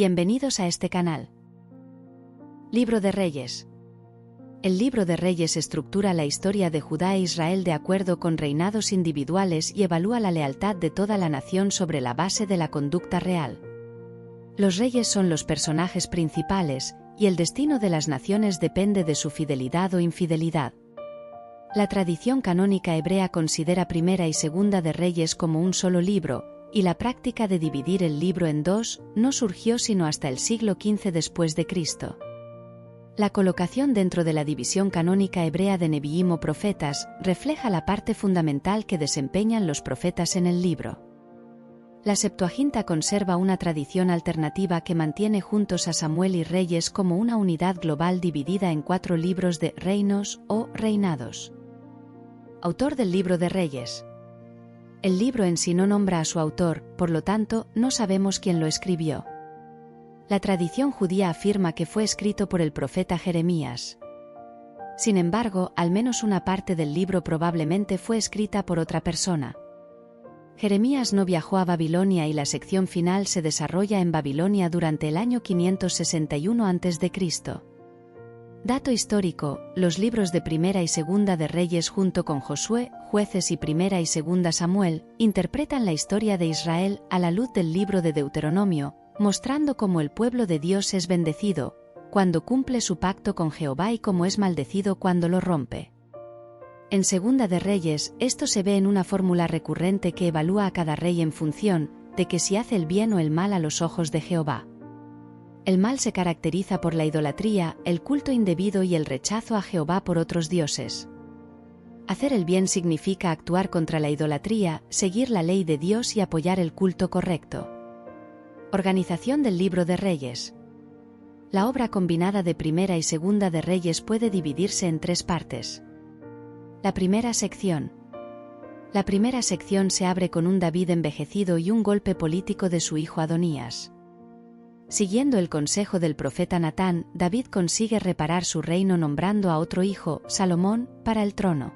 Bienvenidos a este canal. Libro de Reyes. El Libro de Reyes estructura la historia de Judá e Israel de acuerdo con reinados individuales y evalúa la lealtad de toda la nación sobre la base de la conducta real. Los reyes son los personajes principales, y el destino de las naciones depende de su fidelidad o infidelidad. La tradición canónica hebrea considera Primera y Segunda de Reyes como un solo libro, y la práctica de dividir el libro en dos no surgió sino hasta el siglo XV después de Cristo. La colocación dentro de la división canónica hebrea de Neviim o profetas refleja la parte fundamental que desempeñan los profetas en el libro. La Septuaginta conserva una tradición alternativa que mantiene juntos a Samuel y Reyes como una unidad global dividida en 4 libros de reinos o reinados. Autor del Libro de Reyes. El libro en sí no nombra a su autor, por lo tanto, no sabemos quién lo escribió. La tradición judía afirma que fue escrito por el profeta Jeremías. Sin embargo, al menos una parte del libro probablemente fue escrita por otra persona. Jeremías no viajó a Babilonia y la sección final se desarrolla en Babilonia durante el año 561 a.C. Dato histórico: los libros de Primera y Segunda de Reyes junto con Josué, Jueces y Primera y Segunda Samuel interpretan la historia de Israel a la luz del libro de Deuteronomio, mostrando cómo el pueblo de Dios es bendecido cuando cumple su pacto con Jehová y cómo es maldecido cuando lo rompe. En Segunda de Reyes, esto se ve en una fórmula recurrente que evalúa a cada rey en función de que si hace el bien o el mal a los ojos de Jehová. El mal se caracteriza por la idolatría, el culto indebido y el rechazo a Jehová por otros dioses. Hacer el bien significa actuar contra la idolatría, seguir la ley de Dios y apoyar el culto correcto. Organización del Libro de Reyes. La obra combinada de Primera y Segunda de Reyes puede dividirse en 3 partes. La primera sección. La primera sección se abre con un David envejecido y un golpe político de su hijo Adonías. Siguiendo el consejo del profeta Natán, David consigue reparar su reino nombrando a otro hijo, Salomón, para el trono.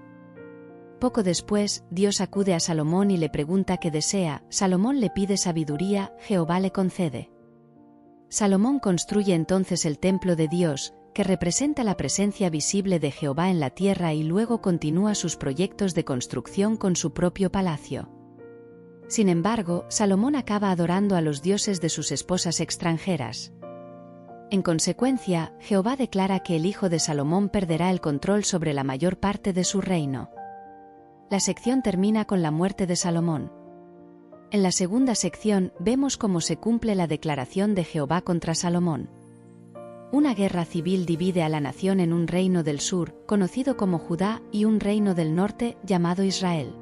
Poco después, Dios acude a Salomón y le pregunta qué desea. Salomón le pide sabiduría, Jehová le concede. Salomón construye entonces el templo de Dios, que representa la presencia visible de Jehová en la tierra, y luego continúa sus proyectos de construcción con su propio palacio. Sin embargo, Salomón acaba adorando a los dioses de sus esposas extranjeras. En consecuencia, Jehová declara que el hijo de Salomón perderá el control sobre la mayor parte de su reino. La sección termina con la muerte de Salomón. En la segunda sección vemos cómo se cumple la declaración de Jehová contra Salomón. Una guerra civil divide a la nación en un reino del sur, conocido como Judá, y un reino del norte, llamado Israel.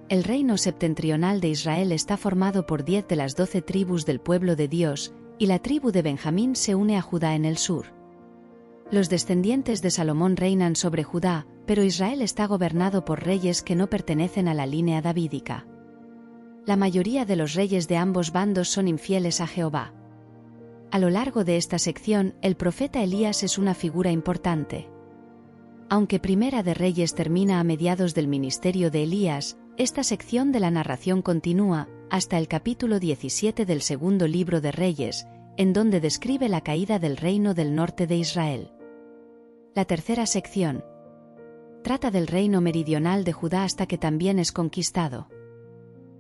El reino septentrional de Israel está formado por 10 de las 12 tribus del pueblo de Dios, y la tribu de Benjamín se une a Judá en el sur. Los descendientes de Salomón reinan sobre Judá, pero Israel está gobernado por reyes que no pertenecen a la línea davídica. La mayoría de los reyes de ambos bandos son infieles a Jehová. A lo largo de esta sección, el profeta Elías es una figura importante. Aunque Primera de Reyes termina a mediados del ministerio de Elías, esta sección de la narración continúa hasta el capítulo 17 del segundo libro de Reyes, en donde describe la caída del reino del norte de Israel. La tercera sección trata del reino meridional de Judá hasta que también es conquistado.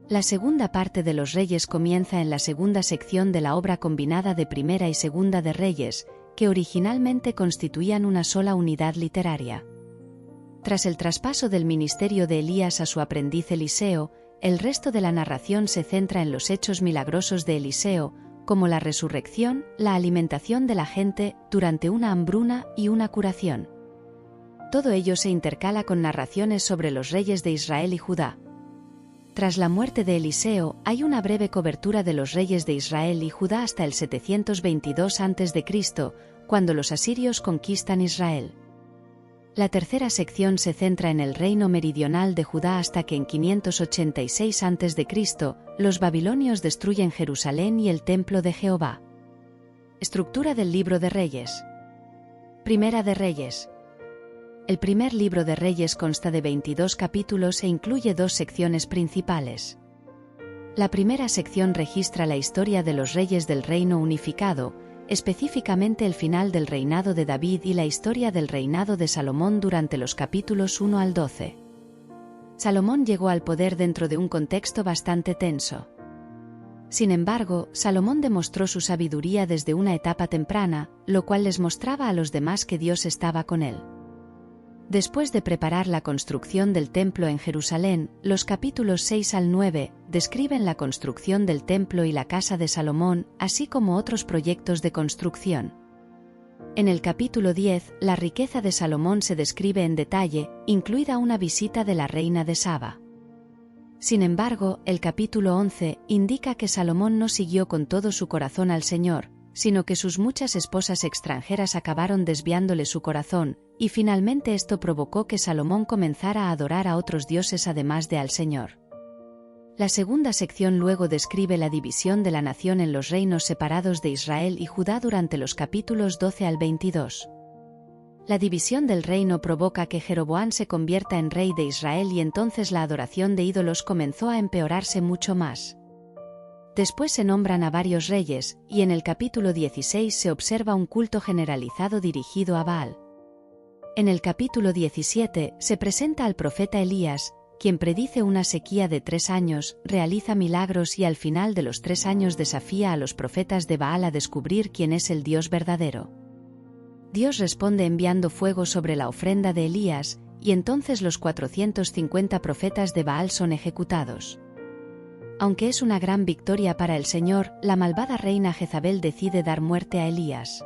La segunda parte de los Reyes comienza en la segunda sección de la obra combinada de Primera y Segunda de Reyes, que originalmente constituían una sola unidad literaria. Tras el traspaso del ministerio de Elías a su aprendiz Eliseo, el resto de la narración se centra en los hechos milagrosos de Eliseo, como la resurrección, la alimentación de la gente durante una hambruna y una curación. Todo ello se intercala con narraciones sobre los reyes de Israel y Judá. Tras la muerte de Eliseo, hay una breve cobertura de los reyes de Israel y Judá hasta el 722 a.C., cuando los asirios conquistan Israel. La tercera sección se centra en el reino meridional de Judá hasta que en 586 a.C., los babilonios destruyen Jerusalén y el templo de Jehová. Estructura del Libro de Reyes. Primera de Reyes. El primer libro de Reyes consta de 22 capítulos e incluye 2 secciones principales. La primera sección registra la historia de los reyes del Reino Unificado, específicamente el final del reinado de David y la historia del reinado de Salomón durante los capítulos 1 al 12. Salomón llegó al poder dentro de un contexto bastante tenso. Sin embargo, Salomón demostró su sabiduría desde una etapa temprana, lo cual les mostraba a los demás que Dios estaba con él. Después de preparar la construcción del templo en Jerusalén, los capítulos 6 al 9 describen la construcción del templo y la casa de Salomón, así como otros proyectos de construcción. En el capítulo 10, la riqueza de Salomón se describe en detalle, incluida una visita de la reina de Saba. Sin embargo, el capítulo 11 indica que Salomón no siguió con todo su corazón al Señor, sino que sus muchas esposas extranjeras acabaron desviándole su corazón, y finalmente esto provocó que Salomón comenzara a adorar a otros dioses además de al Señor. La segunda sección luego describe la división de la nación en los reinos separados de Israel y Judá durante los capítulos 12 al 22. La división del reino provoca que Jeroboam se convierta en rey de Israel y entonces la adoración de ídolos comenzó a empeorarse mucho más. Después se nombran a varios reyes, y en el capítulo 16 se observa un culto generalizado dirigido a Baal. En el capítulo 17 se presenta al profeta Elías, quien predice una sequía de 3 años, realiza milagros y al final de los 3 años desafía a los profetas de Baal a descubrir quién es el Dios verdadero. Dios responde enviando fuego sobre la ofrenda de Elías, y entonces los 450 profetas de Baal son ejecutados. Aunque es una gran victoria para el Señor, la malvada reina Jezabel decide dar muerte a Elías.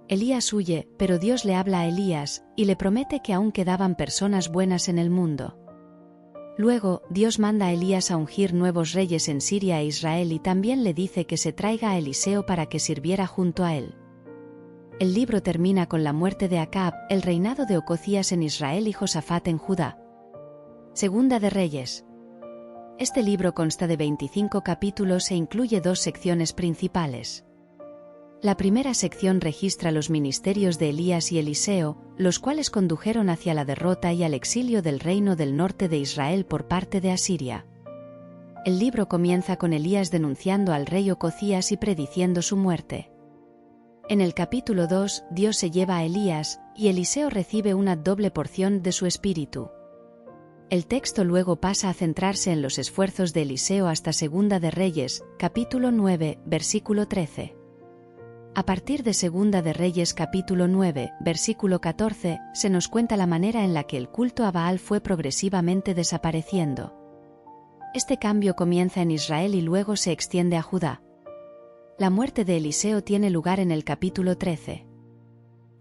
Elías huye, pero Dios le habla a Elías, y le promete que aún quedaban personas buenas en el mundo. Luego, Dios manda a Elías a ungir nuevos reyes en Siria e Israel y también le dice que se traiga a Eliseo para que sirviera junto a él. El libro termina con la muerte de Acab, el reinado de Ocosías en Israel y Josafat en Judá. Segunda de Reyes. Este libro consta de 25 capítulos e incluye 2 secciones principales. La primera sección registra los ministerios de Elías y Eliseo, los cuales condujeron hacia la derrota y al exilio del reino del norte de Israel por parte de Asiria. El libro comienza con Elías denunciando al rey Ocosías y prediciendo su muerte. En el capítulo 2, Dios se lleva a Elías, y Eliseo recibe una doble porción de su espíritu. El texto luego pasa a centrarse en los esfuerzos de Eliseo hasta Segunda de Reyes, capítulo 9, versículo 13. A partir de Segunda de Reyes capítulo 9, versículo 14, se nos cuenta la manera en la que el culto a Baal fue progresivamente desapareciendo. Este cambio comienza en Israel y luego se extiende a Judá. La muerte de Eliseo tiene lugar en el capítulo 13.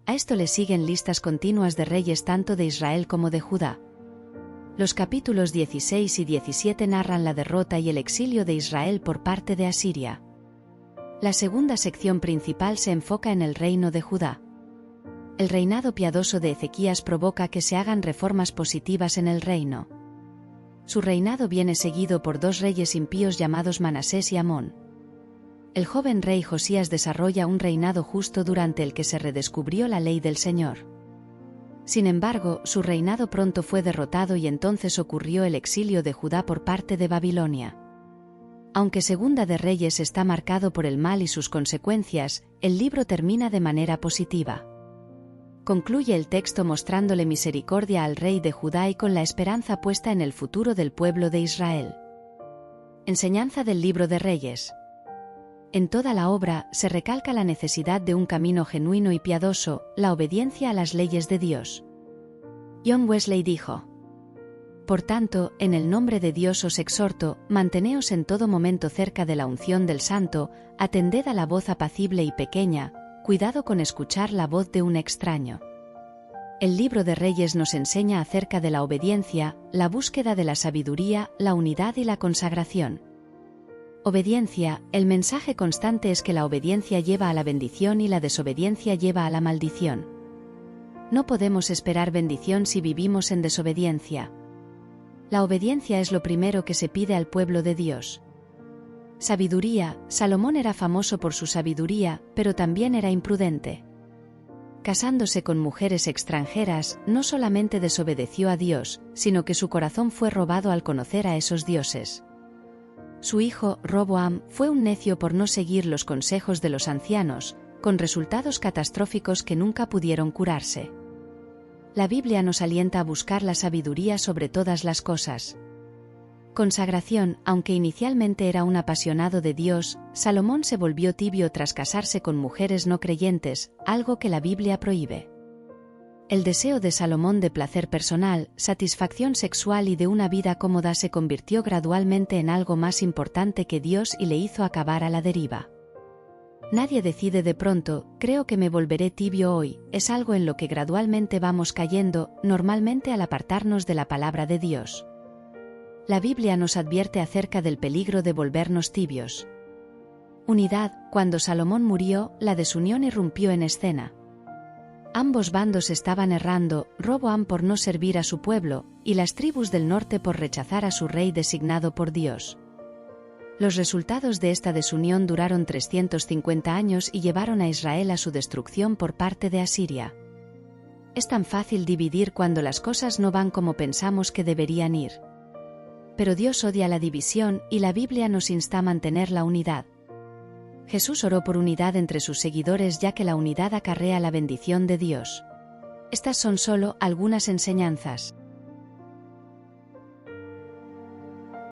A esto le siguen listas continuas de reyes tanto de Israel como de Judá. Los capítulos 16 y 17 narran la derrota y el exilio de Israel por parte de Asiria. La segunda sección principal se enfoca en el reino de Judá. El reinado piadoso de Ezequías provoca que se hagan reformas positivas en el reino. Su reinado viene seguido por 2 reyes impíos llamados Manasés y Amón. El joven rey Josías desarrolla un reinado justo durante el que se redescubrió la ley del Señor. Sin embargo, su reinado pronto fue derrotado y entonces ocurrió el exilio de Judá por parte de Babilonia. Aunque Segunda de Reyes está marcado por el mal y sus consecuencias, el libro termina de manera positiva. Concluye el texto mostrándole misericordia al rey de Judá y con la esperanza puesta en el futuro del pueblo de Israel. Enseñanza del libro de Reyes. En toda la obra se recalca la necesidad de un camino genuino y piadoso, la obediencia a las leyes de Dios. John Wesley dijo: Por tanto, en el nombre de Dios os exhorto, manteneos en todo momento cerca de la unción del Santo, atended a la voz apacible y pequeña, cuidado con escuchar la voz de un extraño. El libro de Reyes nos enseña acerca de la obediencia, la búsqueda de la sabiduría, la unidad y la consagración. Obediencia, el mensaje constante es que la obediencia lleva a la bendición y la desobediencia lleva a la maldición. No podemos esperar bendición si vivimos en desobediencia. La obediencia es lo primero que se pide al pueblo de Dios. Sabiduría, Salomón era famoso por su sabiduría, pero también era imprudente. Casándose con mujeres extranjeras, no solamente desobedeció a Dios, sino que su corazón fue robado al conocer a esos dioses. Su hijo, Roboam, fue un necio por no seguir los consejos de los ancianos, con resultados catastróficos que nunca pudieron curarse. La Biblia nos alienta a buscar la sabiduría sobre todas las cosas. Consagración. Aunque inicialmente era un apasionado de Dios, Salomón se volvió tibio tras casarse con mujeres no creyentes, algo que la Biblia prohíbe. El deseo de Salomón de placer personal, satisfacción sexual y de una vida cómoda se convirtió gradualmente en algo más importante que Dios y le hizo acabar a la deriva. Nadie decide de pronto, creo que me volveré tibio hoy, es algo en lo que gradualmente vamos cayendo, normalmente al apartarnos de la palabra de Dios. La Biblia nos advierte acerca del peligro de volvernos tibios. Unidad. Cuando Salomón murió, la desunión irrumpió en escena. Ambos bandos estaban errando, Roboam por no servir a su pueblo, y las tribus del norte por rechazar a su rey designado por Dios. Los resultados de esta desunión duraron 350 años y llevaron a Israel a su destrucción por parte de Asiria. Es tan fácil dividir cuando las cosas no van como pensamos que deberían ir. Pero Dios odia la división y la Biblia nos insta a mantener la unidad. Jesús oró por unidad entre sus seguidores ya que la unidad acarrea la bendición de Dios. Estas son solo algunas enseñanzas.